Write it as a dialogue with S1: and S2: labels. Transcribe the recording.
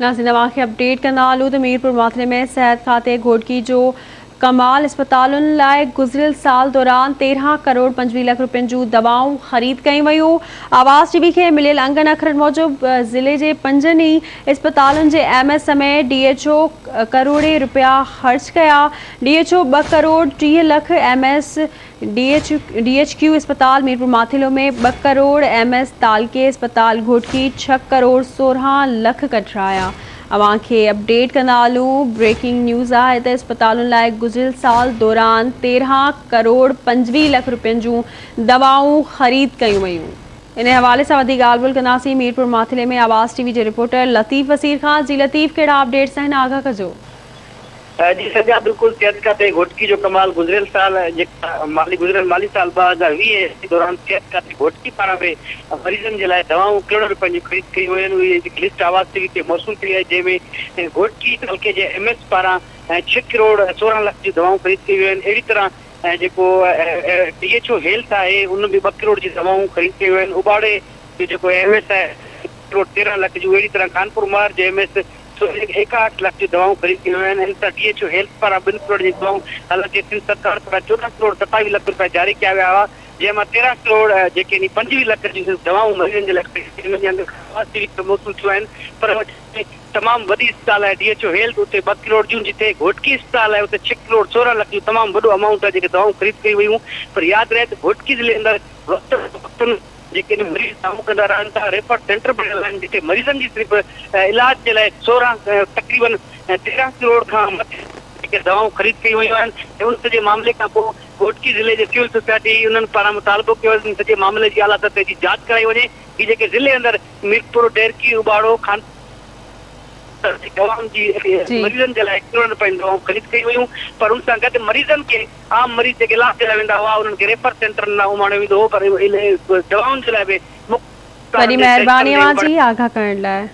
S1: नाज़रीन तव्हांखे अपडेट कंदा हलूं त मीरपुर माथिरे में सिहत खाते घोटकी जो कमाल अस्पतालुनि लाइ गुज़िरियल साल दौरान 13 करोड़ 25 लख रुपयनि जूं दवाऊं ख़रीद कयूं वयूं। आवाज़ टीवी खे मिलियल अंगनि अखरनि मूजिब ज़िले जे 5 ई अस्पतालुनि जे एमएस में DHO करोड़े रुपया ख़र्च कया। DHO 2 करोड़ 30 लख, एमएस DHQ अस्पताल मीरपुर माथिलो में 2 करोड़, एमएस तालके अस्पताल घोटकी 6 करोड़ 16 लख कढराया। अवां खे अपडेट कंदा हलूं। ब्रेकिंग न्यूज़ आहे त अस्पतालुनि लाइ गुज़िरियल साल दौरान 13 करोड़ 25 लख रुपयनि जूं दवाऊं ख़रीद कयूं वयूं। इन हवाले सां वधीक ॻाल्हि ॿोल कंदासीं मीरपुर माथिले में आवाज़ टीवी जे रिपोर्टर लतीफ़ वसीर खां। जी लतीफ़, कहिड़ा अपडेट्स आहिनि, आगाह कजो।
S2: जी सजा बिल्कुल सिहत खाते घोटकी जो कमाल गुज़िरियल साल गुज़िरियल माली साल 2020 दौरान सिहत खाते घोटकी पारां बि मरीज़नि जे लाइ दवाऊं करोड़ रुपयनि जी ख़रीद कयूं आहिनि। उहे लिस्ट आवाज़ टीवी खे मौसूल कई आहे, जंहिंमें घोटकी हल्के जे एमएस पारां 6 करोड़ 16 लख जी दवाऊं ख़रीद कयूं आहिनि। अहिड़ी तरह जेको DHO हेल्थ आहे उन बि 2 करोड़ जी दवाऊं ख़रीद कयूं आहिनि। उबाड़े जो जेको एमएस आहे 1 करोड़ 13 लख जूं। अहिड़ी तरह कानपुर मार जे एमएस 61 लख जी दवाऊं ख़रीद कयूं आहिनि। इन सां DHO हेल्थ पारां 2 करोड़ जी दवाऊं, हालांकि सिंध सरकार पारां 14 करोड़ 27 लख रुपया जारी कया विया हुआ, जंहिंमां 13 करोड़ जेके 25 लख जी दवाऊं मरीज़नि जे लाइ मौसूल थियूं आहिनि। पर तमामु वॾी अस्पताल आहे DHO हेल्थ, उते 2 करोड़ जूं, जिते घोटकी अस्पताल आहे उते 6 करोड़ 16 लख जूं तमामु वॾो अमाउंट आहे जेके दवाऊं ख़रीद कयूं वयूं। पर यादि रहे त घोटकी ज़िले अंदरि जेके मरीज़ साम्हूं कंदा रहनि था, रेफर सेंटर बणियल आहिनि, जिते मरीज़नि जी सिर्फ़ इलाज जे लाइ तक़रीबन 13 करोड़ खां मथे जेके दवाऊं ख़रीद कयूं वयूं आहिनि। उन सॼे मामले खां पोइ घोटकी ज़िले जे सिविल सोसाइटी उन्हनि पारां मुतालबो कयो सॼे मामले जी आला सतह जी जांच कराई वञे कि जेके ज़िले अंदरि मीरपुर, डेरकी, उबाड़ो, खान दवाउनि जी मरीज़नि जे लाइ करोड़ रुपयनि दवाऊं ख़रीद कयूं वयूं। पर उन सां गॾु मरीज़नि खे, आम मरीज़ जेके इलाज जे लाइ वेंदा हुआ, उन्हनि खे रेफर सेंटर न उमाणियो वेंदो हो। पर दवाउनि जे लाइ बि
S1: वॾी महिरबानी अवां जी आगाह करण लाइ।